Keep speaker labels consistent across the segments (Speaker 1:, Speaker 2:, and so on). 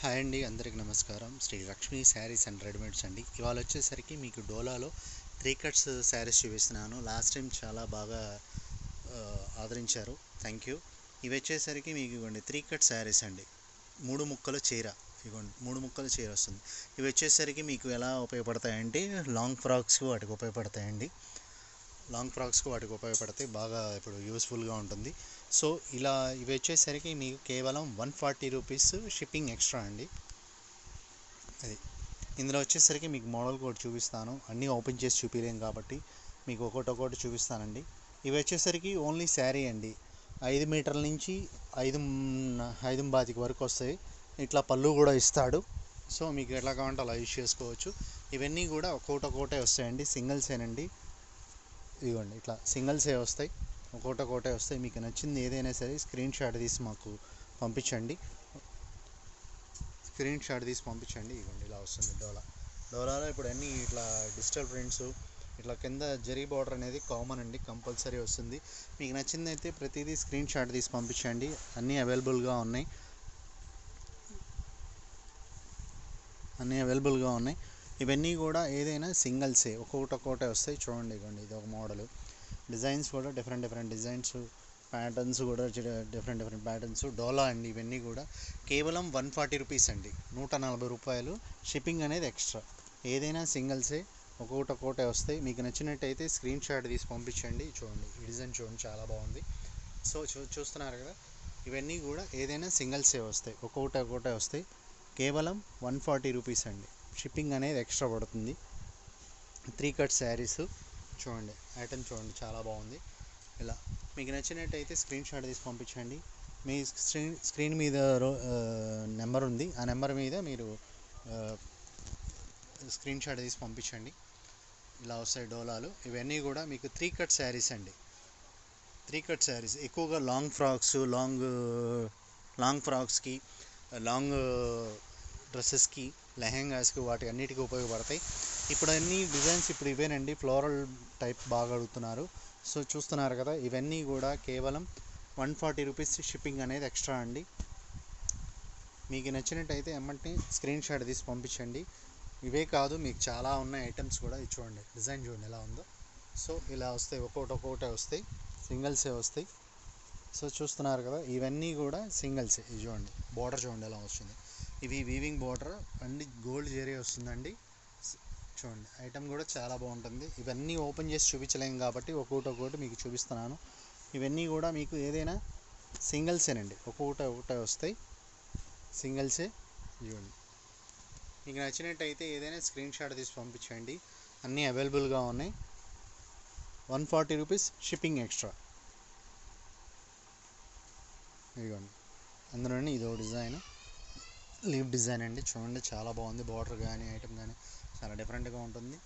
Speaker 1: Hi అండి, అందరికి నమస్కారం. శ్రీ లక్ష్మీ శారీస్ అండ్ రెడీమేడ్స్ అండి. ఇవాళ వచ్చేసరికి మీకు డోలాలో 3 కట్స్ శారీస్ చూపిస్తున్నాను. లాస్ట్ టైం చాలా బాగా ఆదరించారు, థ్యాంక్ యూ. ఇవి వచ్చేసరికి మీకు ఇవ్వండి 3 కట్ శారీస్ అండి. 3 ముక్కల చీర, ఇవ్వండి 3 ముక్కల చీర వస్తుంది. ఇవి వచ్చేసరికి మీకు ఎలా ఉపయోగపడతాయంటే లాంగ్ ఫ్రాక్స్కి వాటికి ఉపయోగపడతాయండి. బాగా ఇప్పుడు యూస్ఫుల్గా ఉంటుంది. సో ఇలా ఇవి వచ్చేసరికి మీకు కేవలం 140 రూపీస్ షిప్పింగ్ ఎక్స్ట్రా అండి. అది ఇందులో వచ్చేసరికి మీకు మోడల్ కోడ్ చూపిస్తాను. అన్నీ ఓపెన్ చేసి చూపించలేం కాబట్టి మీకు ఒక్కొక్కటి చూపిస్తానండి. ఇవి వచ్చేసరికి ఓన్లీ శారీ అండి. 5 మీటర్ల నుంచి 5.25 వరకు వస్తాయి. ఇట్లా పళ్ళు కూడా ఇస్తాడు. సో మీకు ఎట్లా కావాలంటే అలా యూజ్ చేసుకోవచ్చు. ఇవన్నీ కూడా ఒక్కొక్కటే వస్తాయండి, సింగిల్సేనండి. ఇదిగోండి ఇట్లా సింగిల్సే వస్తాయి, ఒక్కొక్కటే వస్తాయి. మీకు నచ్చింది ఏదైనా సరే స్క్రీన్ షాట్ తీసి మాకు పంపించండి. ఇదిగోండి ఇలా వస్తుంది డోలాలో ఇప్పుడు అన్నీ ఇట్లా డిజిటల్ ప్రింట్స్, ఇట్లా కింద జరీ బార్డర్ అనేది కామన్ అండి, కంపల్సరీ వస్తుంది. మీకు నచ్చింది అయితే ప్రతిదీ స్క్రీన్ షాట్ తీసి పంపించండి. అన్నీ అవైలబుల్గా ఉన్నాయి. ఇవన్నీ కూడా ఏదైనా సింగిల్సే, ఒక్కొక్కటే వస్తాయి. చూడండి ఇవ్వండి, ఇది ఒక మోడలు. డిజైన్స్ కూడా డిఫరెంట్ డిజైన్స్, ప్యాటర్న్స్ కూడా డిఫరెంట్ ప్యాటర్న్స్. డోలా అండి. ఇవన్నీ కూడా కేవలం 140 రూపీస్ అండి, 140 రూపాయలు. షిప్పింగ్ అనేది ఎక్స్ట్రా. ఏదైనా సింగిల్సే, ఒక్కొక్కటే వస్తాయి. మీకు నచ్చినట్టయితే స్క్రీన్ షాట్ తీసి పంపించండి. చూడండి ఈ డిజైన్ చూడండి, చాలా బాగుంది. సో చూస్తున్నారు కదా, ఇవన్నీ కూడా ఏదైనా సింగిల్సే వస్తాయి, ఒక్కొక్కటే వస్తాయి. కేవలం 140 రూపీస్ అండి. షిప్పింగ్ అనేది ఎక్స్ట్రా పడుతుంది. 3 కట్ శారీస్ చూడండి, ఐటమ్ చూడండి, చాలా బాగుంది. ఇలా మీకు నచ్చినట్టయితే స్క్రీన్ షాట్ తీసి పంపించండి. మీ స్క్రీన్ మీద నెంబర్ ఉంది, ఆ నెంబర్ మీద మీరు స్క్రీన్ షాట్ తీసి పంపించండి. ఇలా వస్తాయి డోలాలు. ఇవన్నీ కూడా మీకు 3 కట్ శారీస్ అండి. 3 కట్ శారీస్ ఎక్కువగా లాంగ్ ఫ్రాక్స్కి, లాంగ్ డ్రెస్సెస్కి, లెహెంగాస్కి, వాటి అన్నిటికీ ఉపయోగపడతాయి. ఇప్పుడు అన్ని డిజైన్స్ ఇప్పుడు ఇవేనండి, ఫ్లోరల్ టైప్ బాగా అడుగుతున్నారు. సో చూస్తున్నారు కదా, ఇవన్నీ కూడా కేవలం 140 రూపీస్ షిప్పింగ్ అనేది ఎక్స్ట్రా అండి. మీకు నచ్చినట్టయితే ఎమ్మటి స్క్రీన్ షాట్ తీసి పంపించండి. ఇవే కాదు, మీకు చాలా ఉన్నాయి ఐటమ్స్ కూడా. ఇది చూడండి, డిజైన్ చూడండి ఎలా ఉందో. సో ఇలా వస్తాయి, ఒక్కొక్కటే వస్తాయి, సింగిల్సే వస్తాయి. సో చూస్తున్నారు కదా, ఇవన్నీ కూడా సింగిల్సే. ఇది చూడండి, బార్డర్ చూడండి ఎలా వస్తుంది. ఇవి వీవింగ్ బార్డర్ అండి, గోల్డ్ జరీ వస్తుందండి. చూడండి ఐటమ్ కూడా చాలా బాగుంటుంది. ఇవన్నీ ఓపెన్ చేసి చూపించలేము కాబట్టి ఒక్కొక్కటి మీకు చూపిస్తున్నాను. ఇవన్నీ కూడా మీకు ఏదైనా సింగిల్సేనండి, ఒక్కొక్కటే వస్తాయి, సింగిల్సే. చూడండి మీకు నచ్చినట్టయితే ఏదైనా స్క్రీన్ షాట్ తీసి పంపించండి. అన్నీ అవైలబుల్గా ఉన్నాయి. 140 రూపీస్ షిప్పింగ్ ఎక్స్ట్రా. ఇదిగోండి, అందులోనే ఇదో డిజైన్, లీవ్ డిజైన్ అండి. చూడండి చాలా బాగుంది. బార్డర్ కానీ ఐటమ్ కానీ చాలా డిఫరెంట్గా ఉంటుంది.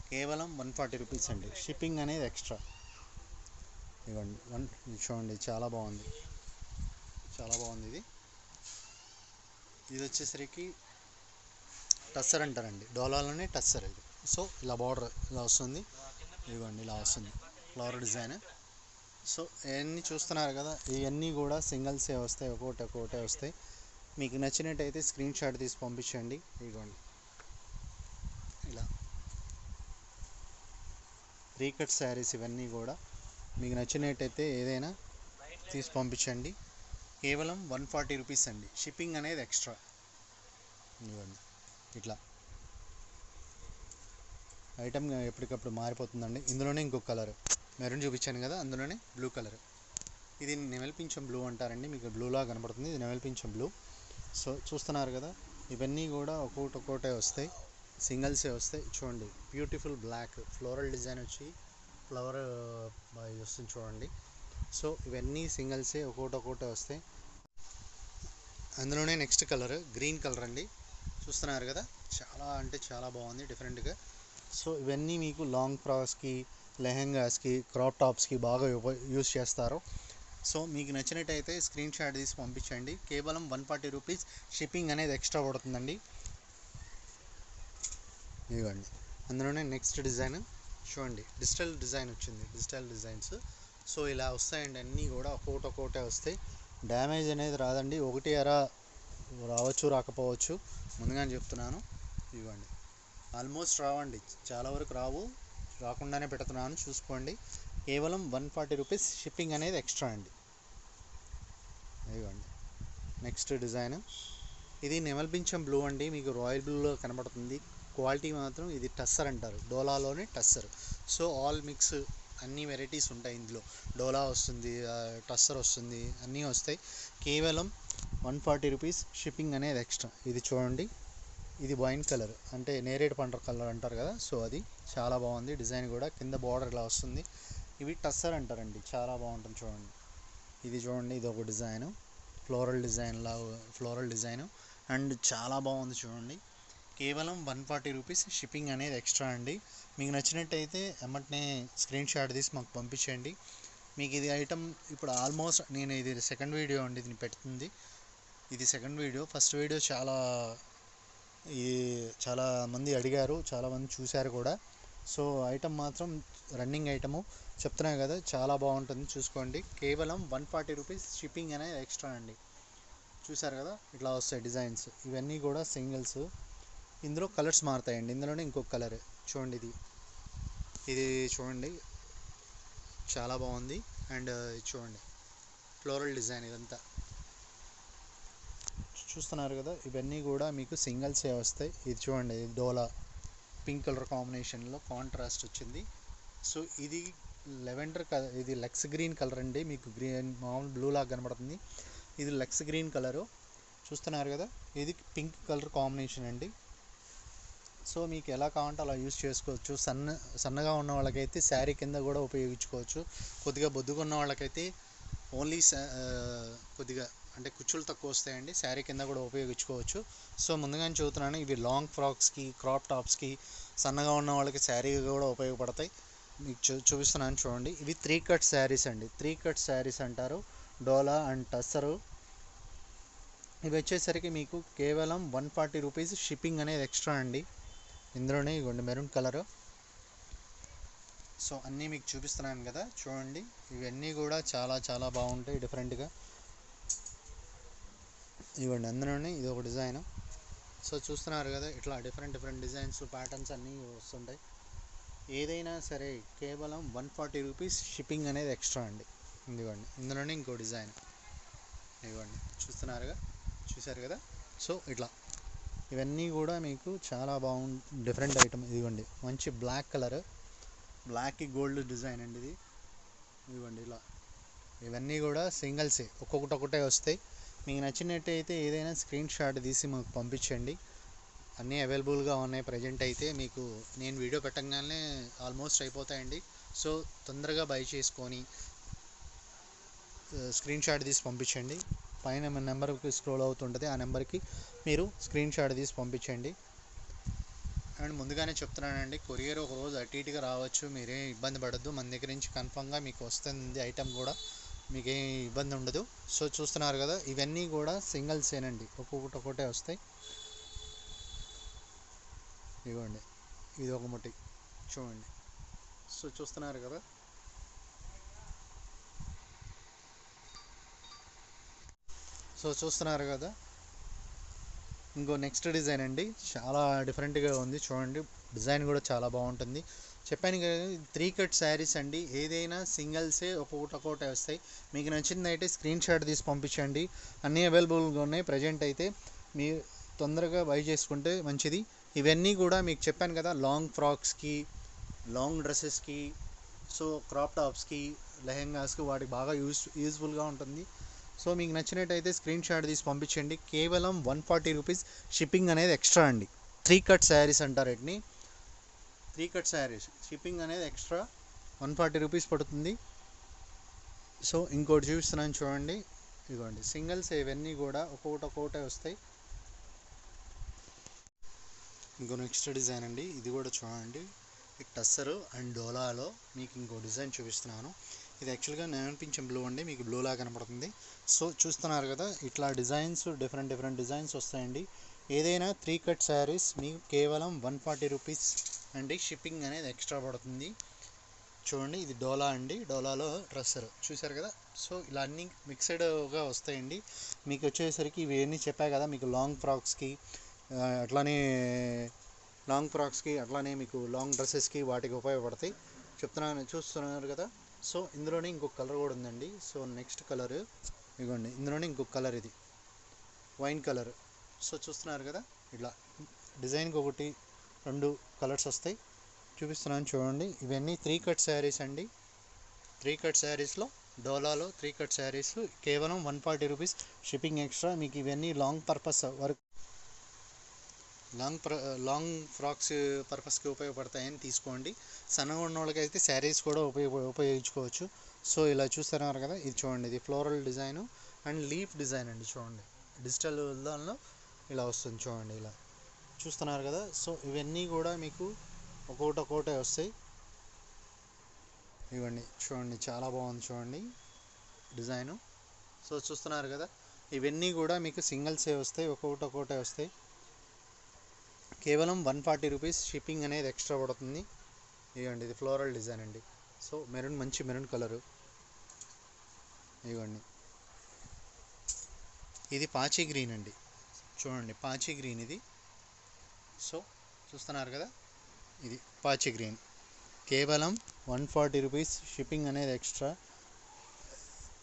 Speaker 1: కేవలం 140 రూపీస్ అండి, షిప్పింగ్ అనేది ఎక్స్ట్రా. ఇవ్వండి ఇది చూడండి, చాలా బాగుంది. ఇది వచ్చేసరికి టస్సర్ అంటారండి, డోలాలోనే టస్సర్ ఇది. సో ఇలా బార్డర్ ఇలా వస్తుంది, ఇదిగోండి ఇలా వస్తుంది ఫ్లవర్ డిజైన్. సో ఇవన్నీ చూస్తున్నారు కదా, ఇవన్నీ కూడా సింగిల్సే వస్తాయి, ఒక్కొక్కటే వస్తాయి. మీకు నచ్చినట్టయితే స్క్రీన్ షాట్ తీసి పంపించండి. ఇదిగోండి ఇలా 3 కట్ శారీస్. ఇవన్నీ కూడా మీకు నచ్చినట్టయితే ఏదైనా తీసి పంపించండి. కేవలం 140 రూపీస్ అండి, షిప్పింగ్ అనేది ఎక్స్ట్రా. ఇదిగోండి ఇట్లా ఐటమ్ ఎప్పటికప్పుడు మారిపోతుందండి. ఇందులోనే ఇంకొక కలర్ మెరూన్ చూపించాను కదా, అందులోనే బ్లూ కలర్. ఇది నెమలిపించం బ్లూ అంటారండి, మీకు బ్లూలా కనపడుతుంది. ఇది నెమలిపించం బ్లూ. సో చూస్తున్నారు కదా, ఇవన్నీ కూడా ఒక్కొక్కటే వస్తాయి, సింగిల్సే వస్తాయి. చూడండి బ్యూటిఫుల్ బ్లాక్ ఫ్లోరల్ డిజైన్ వచ్చి ఫ్లవర్ వస్తుంది చూడండి. సో ఇవన్నీ సింగిల్సే, ఒక్కొక్కటే వస్తాయి. అందులోనే నెక్స్ట్ కలర్ గ్రీన్ కలర్ అండి. చూస్తున్నారు కదా, చాలా అంటే చాలా బాగుంది, డిఫరెంట్గా. సో ఇవన్నీ మీకు లాంగ్ ఫ్రాక్స్కి, లెహెంగాస్కి, క్రాప్ టాప్స్కి బాగా యూస్ చేస్తారు. సో మీకు నచ్చినట్టయితే స్క్రీన్ షాట్ తీసి పంపించండి. కేవలం 140 రూపీస్ షిప్పింగ్ అనేది ఎక్స్ట్రా పడుతుందండి. ఇవ్వండి, అందులోనే నెక్స్ట్ డిజైన్ చూడండి, డిజిటల్ డిజైన్ వచ్చింది, డిజిటల్ డిజైన్స్. సో ఇలా వస్తాయండి, అన్నీ కూడా ఒక్కొక్కటే వస్తాయి. డ్యామేజ్ అనేది రాదండి. ఒకటి అర రావచ్చు రాకపోవచ్చు, ముందుగానే చెప్తున్నాను. ఇవ్వండి, ఆల్మోస్ట్ రావండి, చాలా వరకు రాకుండానే పెడుతున్నాను, చూసుకోండి. కేవలం 140 రూపీస్, షిప్పింగ్ అనేది ఎక్స్ట్రా అండి. ఇవ్వండి నెక్స్ట్ డిజైన్, ఇది నెమల్ పింఛం బ్లూ అండి, మీకు రాయల్ బ్లూలో కనబడుతుంది. క్వాలిటీ మాత్రం ఇది టస్సర్ అంటారు, డోలాలోనే టస్సర్. సో ఆల్ మిక్స్ అన్ని వెరైటీస్ ఉంటాయి ఇందులో. డోలా వస్తుంది, టస్సర్ వస్తుంది, అన్నీ వస్తాయి. కేవలం 140 రూపీస్, షిప్పింగ్ అనేది ఎక్స్ట్రా. ఇది చూడండి, ఇది వైన్ కలర్ అంటే నేరేడు పంట కలర్ అంటారు కదా, సో అది చాలా బాగుంది. డిజైన్ కూడా కింద బార్డర్ ఇలా వస్తుంది. ఇవి టస్సర్ అంటారండి, చాలా బాగుంటుంది చూడండి. ఇది చూడండి, ఇది ఒక డిజైన్, ఫ్లోరల్ డిజైన్ అండ్ చాలా బాగుంది చూడండి. కేవలం 140 రూపీస్, షిప్పింగ్ అనేది ఎక్స్ట్రా అండి. మీకు నచ్చినట్టయితే ఎమ్మటనే స్క్రీన్ షాట్ తీసి మాకు పంపించండి. మీకు ఇది ఐటమ్ ఇప్పుడు ఆల్మోస్ట్ నేను ఇది సెకండ్ వీడియో అండి దీన్ని పెడుతుంది. ఇది సెకండ్ వీడియో. ఫస్ట్ వీడియో చాలా మంది అడిగారు, చాలామంది చూశారు కూడా. సో ఐటమ్ మాత్రం రన్నింగ్ ఐటము చెప్తున్నా కదా, చాలా బాగుంటుంది, చూసుకోండి. కేవలం 140 రూపీస్, షిప్పింగ్ అనేది ఎక్స్ట్రా అండి. చూసారు కదా, ఇట్లా వస్తాయి డిజైన్స్. ఇవన్నీ కూడా సింగిల్స్, ఇందులో కలర్స్ మారుతాయండి. ఇందులోనే ఇంకొక కలర్ చూడండి, ఇది చూడండి, చాలా బాగుంది. అండ్ చూడండి ఫ్లోరల్ డిజైన్, ఇదంతా చూస్తున్నారు కదా, ఇవన్నీ కూడా మీకు సింగిల్సే వస్తాయి. ఇది చూడండి, ఇది డోలా పింక్ కలర్ కాంబినేషన్లో కాంట్రాస్ట్ వచ్చింది. సో ఇది లెవెండర్ కలర్, ఇది లెక్స్ గ్రీన్ కలర్ అండి, మీకు గ్రీన్ మామూలు బ్లూ లాగా కనబడుతుంది. ఇది లెక్స్ గ్రీన్ కలరు చూస్తున్నారు కదా, ఇది పింక్ కలర్ కాంబినేషన్ అండి. సో మీకు ఎలా కావాలంటే అలా యూజ్ చేసుకోవచ్చు. సన్నగా ఉన్న వాళ్ళకైతే శారీ కింద కూడా ఉపయోగించుకోవచ్చు. కొద్దిగా బొద్దుగా ఉన్న వాళ్ళకైతే ఓన్లీ కొద్దిగా అంటే కుచ్చులు తక్కువ వస్తాయండి, శారీ కింద కూడా ఉపయోగించుకోవచ్చు. సో ముందుగానే చెబుతున్నాను, ఇవి లాంగ్ ఫ్రాక్స్కి, క్రాప్ టాప్స్కి, సన్నగా ఉన్న వాళ్ళకి శారీ కూడా ఉపయోగపడతాయి. మీకు చూపిస్తున్నాను చూడండి. ఇవి 3 కట్ శారీస్ అండి, 3 కట్ శారీస్ అంటారు, డోలా అండ్ టస్సరు. ఇవి వచ్చేసరికి మీకు కేవలం 140 రూపీస్, షిప్పింగ్ అనేది ఎక్స్ట్రా అండి. ఇందులోనే ఇవ్వండి మెరూన్ కలరు. సో అన్నీ మీకు చూపిస్తున్నాను కదా, చూడండి. ఇవన్నీ కూడా చాలా చాలా బాగుంటాయి డిఫరెంట్గా. ఇవ్వండి అందులోనే ఇది ఒక డిజైన్. సో చూస్తున్నారు కదా, ఇట్లా డిఫరెంట్ డిజైన్స్, ప్యాటర్న్స్ అన్నీ వస్తుంటాయి. ఏదైనా సరే కేవలం 140 రూపీస్, షిప్పింగ్ అనేది ఎక్స్ట్రా అండి. ఇదిగోండి, ఇందులోనే ఇంకో డిజైన్. ఇవ్వండి చూసారు కదా. సో ఇట్లా ఇవన్నీ కూడా మీకు చాలా డిఫరెంట్ ఐటమ్. ఇదిగోండి మంచి బ్లాక్ కలర్, బ్లాక్కి గోల్డ్ డిజైన్ అండి ఇది. ఇదిగోండి ఇలా, ఇవన్నీ కూడా సింగిల్సే, ఒక్కొక్కటే వస్తాయి. మీకు నచ్చినట్టయితే ఏదైనా స్క్రీన్ షాట్ తీసి మాకు పంపించండి. అన్నీ అవైలబుల్గా ఉన్నాయి ప్రజెంట్ అయితే. మీకు నేను వీడియో పెట్టగానే ఆల్మోస్ట్ అయిపోతాయండి. సో తొందరగా బై చేసుకొని స్క్రీన్ షాట్ తీసి పంపించండి. పైన మన నెంబర్కి స్క్రోల్ అవుతుంటుంది, ఆ నెంబర్కి మీరు స్క్రీన్ షాట్ తీసి పంపించండి. అండ్ ముందుగానే చెప్తున్నానండి, కొరియర్ ఒక రోజు అటు ఇటుగా రావచ్చు, మీరేం ఇబ్బంది పడద్దు. మన దగ్గర నుంచి కన్ఫామ్గా మీకు వస్తుంది ఐటమ్ కూడా, మీకేం ఇబ్బంది ఉండదు. సో చూస్తున్నారు కదా, ఇవన్నీ కూడా సింగిల్సేనండి, ఒక్కొక్కటే వస్తాయి. ఇవ్వండి, ఇది ఒక ముట్టి చూడండి. సో చూస్తున్నారు కదా, ఇంకో నెక్స్ట్ డిజైన్ అండి, చాలా డిఫరెంట్గా ఉంది చూడండి. డిజైన్ కూడా చాలా బాగుంటుంది. చెప్పాను కదా, 3 కట్ శారీస్ అండి. ఏదైనా సింగిల్సే ఒక్కొక్కటే వస్తాయి. మీకు నచ్చింది అయితే స్క్రీన్ షాట్ తీసి పంపించండి. అన్నీ అవైలబుల్గా ఉన్నాయి ప్రజెంట్ అయితే. మీరు తొందరగా బై చేసుకుంటే మంచిది. ఇవన్నీ కూడా మీకు చెప్పాను కదా, లాంగ్ ఫ్రాక్స్కి, లాంగ్ డ్రెస్సెస్కి, సో క్రాప్ టాప్స్కి, లెహెంగాస్కి, వాటికి బాగా యూజ్ఫుల్గా ఉంటుంది. సో మీకు నచ్చినట్టయితే స్క్రీన్ షాట్ తీసి పంపించండి. కేవలం 140 రూపీస్, షిప్పింగ్ అనేది ఎక్స్ట్రా అండి. 3 కట్ శారీస్ అంటారు వీటిని, 3 కట్ శారీస్, షిప్పింగ్ అనేది ఎక్స్ట్రా 140 రూపీస్ పడుతుంది. సో ఇంకోటి చూపిస్తున్నాను చూడండి. ఇదిగోండి సింగిల్స్, ఇవన్నీ కూడా ఒక్కొక్కటే వస్తాయి. ఇంకో నెక్స్ట్ డిజైన్ అండి, ఇది కూడా చూడండి. టస్సరు అండ్ డోలాలో మీకు ఇంకో డిజైన్ చూపిస్తున్నాను. ఇది యాక్చువల్గా నెమల్ పింఛం బ్లూ అండి, మీకు బ్లూలా కనపడుతుంది. సో చూస్తున్నారు కదా, ఇట్లా డిజైన్స్, డిఫరెంట్ డిజైన్స్ వస్తాయండి. ఏదైనా 3 కట్ శారీస్ మీకు కేవలం 140 రూపీస్ అండి, షిప్పింగ్ అనేది ఎక్స్ట్రా పడుతుంది. చూడండి ఇది డోలా అండి, డోలాలో డ్రెస్సర్ చూసారు కదా. సో ఇలా అన్నీ మిక్స్డ్గా వస్తాయండి. మీకు వచ్చేసరికి ఇవన్నీ చెప్పా కదా, మీకు లాంగ్ ఫ్రాక్స్కి అట్లానే మీకు లాంగ్ డ్రెస్సెస్కి వాటికి ఉపయోగపడతాయి చూస్తున్నారు కదా. సో ఇందులోనే ఇంకొక కలర్ కూడా ఉందండి. సో నెక్స్ట్ కలర్ ఇదిగోండి, ఇందులోనే ఇంకొక కలర్, ఇది వైన్ కలర్. సో చూస్తున్నారు కదా, ఇట్లా డిజైన్కి ఒకటి 2 కలర్స్ వస్తాయి. చూపిస్తున్నాను చూడండి. ఇవన్నీ 3 కట్ శారీస్ అండి. 3 కట్ శారీస్లో డోలాలో 3 కట్ శారీస్ కేవలం 140 రూపీస్ షిప్పింగ్ ఎక్స్ట్రా. మీకు ఇవన్నీ long purpose work, long frocks పర్పస్కి ఉపయోగపడతాయని తీసుకోండి. సన్నగా ఉన్న వాళ్ళకైతే శారీస్ కూడా ఉపయోగించుకోవచ్చు. సో ఇలా చూస్తున్నారు కదా, ఇది చూడండి, ఇది floral design and leaf design అండి. చూడండి డిజిటల్ దానిలో ఇలా వస్తుంది చూడండి, ఇలా చూస్తున్నారు కదా. సో ఇవన్నీ కూడా మీకు ఒక్కొక్కటే వస్తాయి. ఇవన్నీ చూడండి, చాలా బాగుంది చూడండి డిజైను. సో చూస్తున్నారు కదా, ఇవన్నీ కూడా మీకు సింగిల్సే వస్తాయి, ఒక్కొక్కటే వస్తాయి. కేవలం 140 రూపీస్ షిప్పింగ్ అనేది ఎక్స్ట్రా పడుతుంది. ఇవ్వండి, ఇది ఫ్లోరల్ డిజైన్ అండి. సో మంచి మెరూన్ కలరు. ఇవ్వండి, ఇది పాచి గ్రీన్ అండి. చూడండి పాచి గ్రీన్ ఇది. సో చూస్తున్నారు కదా, ఇది పాచి గ్రీన్. కేవలం 140 రూపీస్ షిప్పింగ్ అనేది ఎక్స్ట్రా.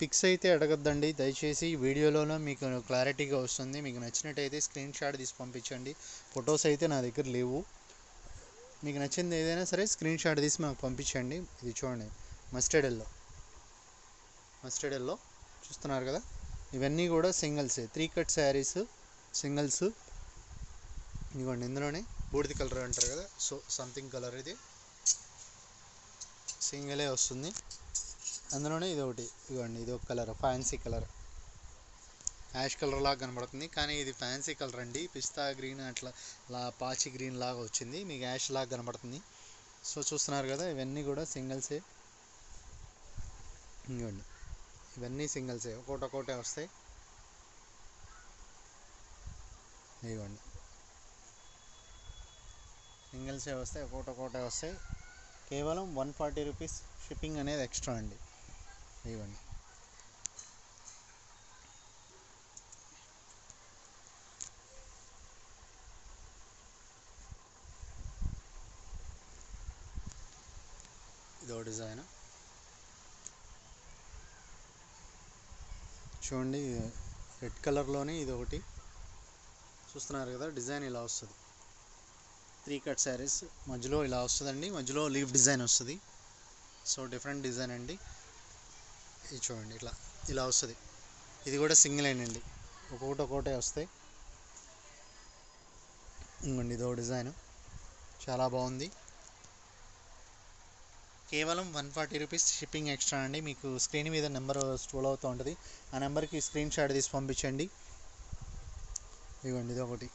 Speaker 1: పిక్స్ అయితే అడగద్దండి దయచేసి, వీడియోలోనే మీకు క్లారిటీగా వస్తుంది. మీకు నచ్చినట్టయితే స్క్రీన్ షాట్ తీసి పంపించండి. ఫొటోస్ అయితే నా దగ్గర లేవు. మీకు నచ్చింది ఏదైనా సరే స్క్రీన్ షాట్ తీసి మాకు పంపించండి. ఇది చూడండి మస్టర్డ్ ఎల్లో చూస్తున్నారు కదా. ఇవన్నీ కూడా సింగిల్సే, 3 కట్ శారీస్ సింగిల్స్. ఇదిగోండి, ఇందులోనే బూడిద కలర్ అంటారు కదా, సో సంథింగ్ కలర్ ఇది సింగిలే వస్తుంది. అందులోనే ఇది ఒకటి, ఇదిగోండి, ఇది ఒక colour, fancy colour, ash colour లాగా కనబడుతుంది. కానీ ఇది ఫ్యాన్సీ కలర్ అండి. పిస్తా గ్రీన్ అట్లా పాచి గ్రీన్ లాగా వచ్చింది, మీకు యాష్ లాగా కనబడుతుంది. సో చూస్తున్నారు కదా, ఇవన్నీ కూడా సింగిల్సే. ఇదిగోండి, ఇవన్నీ సింగిల్సే, ఒక్కొక్కటే వస్తాయి. ఇదిగోండి సింగిల్సే వస్తాయి, ఒక్కొక్కటే వస్తాయి. కేవలం 140 రూపీస్ షిప్పింగ్ అనేది ఎక్స్ట్రా అండి. ఇవ్వండి, ఇదో డిజైన్ చూడండి, రెడ్ కలర్లోనే ఇది ఒకటి. చూస్తున్నారు కదా, డిజైన్ ఇలా వస్తుంది. 3 కట్ శారీస్ మధ్యలో ఇలా వస్తుందండి, మధ్యలో లీఫ్ డిజైన్ వస్తుంది. సో డిఫరెంట్ డిజైన్ అండి. ఇది చూడండి, ఇలా వస్తుంది. ఇది కూడా సింగిల్ అండి, ఒక్కొక్కటే వస్తాయి. ఇంకోండి, ఇదో డిజైన్ చాలా బాగుంది. కేవలం 140 రూపీస్ షిప్పింగ్ ఎక్స్ట్రా అండి. మీకు స్క్రీన్ మీద నెంబర్ స్క్రోల్ అవుతూ ఉంటుంది, ఆ నెంబర్కి స్క్రీన్ షాట్ తీసి పంపించండి. ఇవ్వండి, ఇది ఒకటి.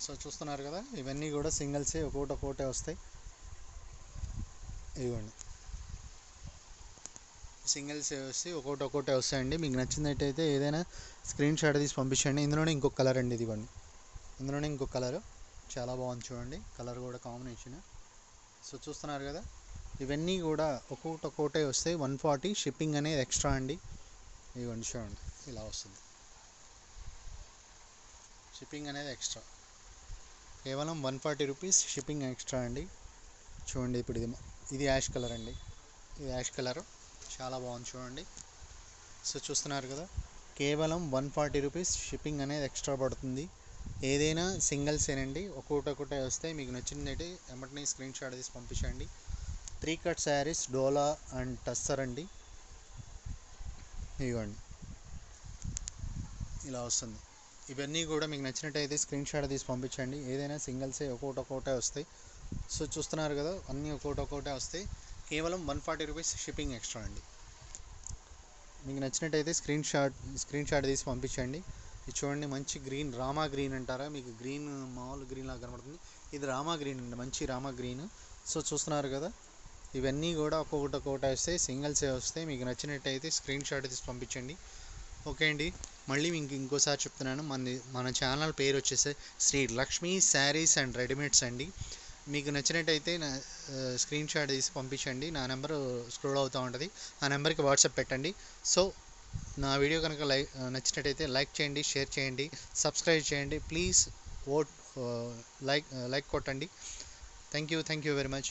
Speaker 1: సో చూస్తున్నారు కదా, ఇవన్నీ కూడా సింగిల్సే, ఒక్కొక్కటే వస్తాయి. ఇవ్వండి, సింగిల్సే వస్తాయి, ఒక్కొక్కటే వస్తాయండి. మీకు నచ్చినట్టయితే ఏదైనా స్క్రీన్ షాట్ తీసి పంపించండి. ఇందులోనే ఇంకొక కలర్ అండి, ఇదిగోండి, ఇందులోనే ఇంకొక కలర్ చాలా బాగుంది చూడండి, కలర్ కూడా కాంబినేషన్. సో చూస్తున్నారు కదా, ఇవన్నీ కూడా ఒక్కొక్కటే వస్తాయి. 140 షిప్పింగ్ అనేది ఎక్స్ట్రా అండి. ఇవ్వండి చూడండి, ఇలా వస్తుంది, షిప్పింగ్ అనేది ఎక్స్ట్రా. కేవలం 140 రూపీస్ షిప్పింగ్ ఎక్స్ట్రా అండి. చూడండి, ఇప్పుడు ఇది యాష్ కలర్ అండి, ఇది యాష్ కలర్ చాలా బాగుంది చూడండి. సో చూస్తున్నారు కదా, కేవలం 140 రూపీస్ షిప్పింగ్ అనేది ఎక్స్ట్రా పడుతుంది. ఏదైనా సింగిల్సేనండి, ఒక్కొక్కటే వస్తాయి. మీకు నచ్చినట్టు ఎమ్మటిని స్క్రీన్ షాట్ తీసి పంపించండి. 3 cut saris dola and tussar అండి. ఇవ్వండి, ఇలా వస్తుంది. ఇవన్నీ కూడా మీకు నచ్చినట్టయితే స్క్రీన్ షాట్ తీసి పంపించండి. ఏదైనా సింగిల్సే, ఒక్కొక్కటే వస్తాయి. సో చూస్తున్నారు కదా, అన్నీ ఒక్కొక్కటే వస్తాయి. కేవలం 140 రూపీస్ షిప్పింగ్ ఎక్స్ట్రా అండి. మీకు నచ్చినట్టయితే స్క్రీన్ షాట్ తీసి పంపించండి. ఇది చూడండి, మంచి గ్రీన్, రామా గ్రీన్ అంటారా, మీకు గ్రీన్ మామూలు గ్రీన్ లాగా కనబడుతుంది. ఇది రామా గ్రీన్ అండి, మంచి రామా గ్రీన్. సో చూస్తున్నారు కదా, ఇవన్నీ కూడా ఒక్కొక్కటే వస్తాయి, సింగిల్సే వస్తాయి. మీకు నచ్చినట్టయితే స్క్రీన్ షాట్ తీసి పంపించండి. ఓకే అండి, మళ్ళీ మీకు ఇంకోసారి చెప్తున్నాను, మన ఛానల్ పేరు వచ్చేసి శ్రీ లక్ష్మీ శారీస్ అండ్ రెడీమేడ్స్ అండి. మీకు నచ్చినట్టయితే నా స్క్రీన్ షాట్ తీసి పంపించండి. నా నెంబర్ స్క్రోల్ అవుతూ ఉంటుంది, ఆ నెంబర్కి వాట్సాప్ పెట్టండి. సో నా వీడియో కనుక నచ్చినట్టయితే లైక్ చేయండి, షేర్ చేయండి, సబ్స్క్రైబ్ చేయండి. ప్లీజ్ లైక్ కొట్టండి. Thank you very much.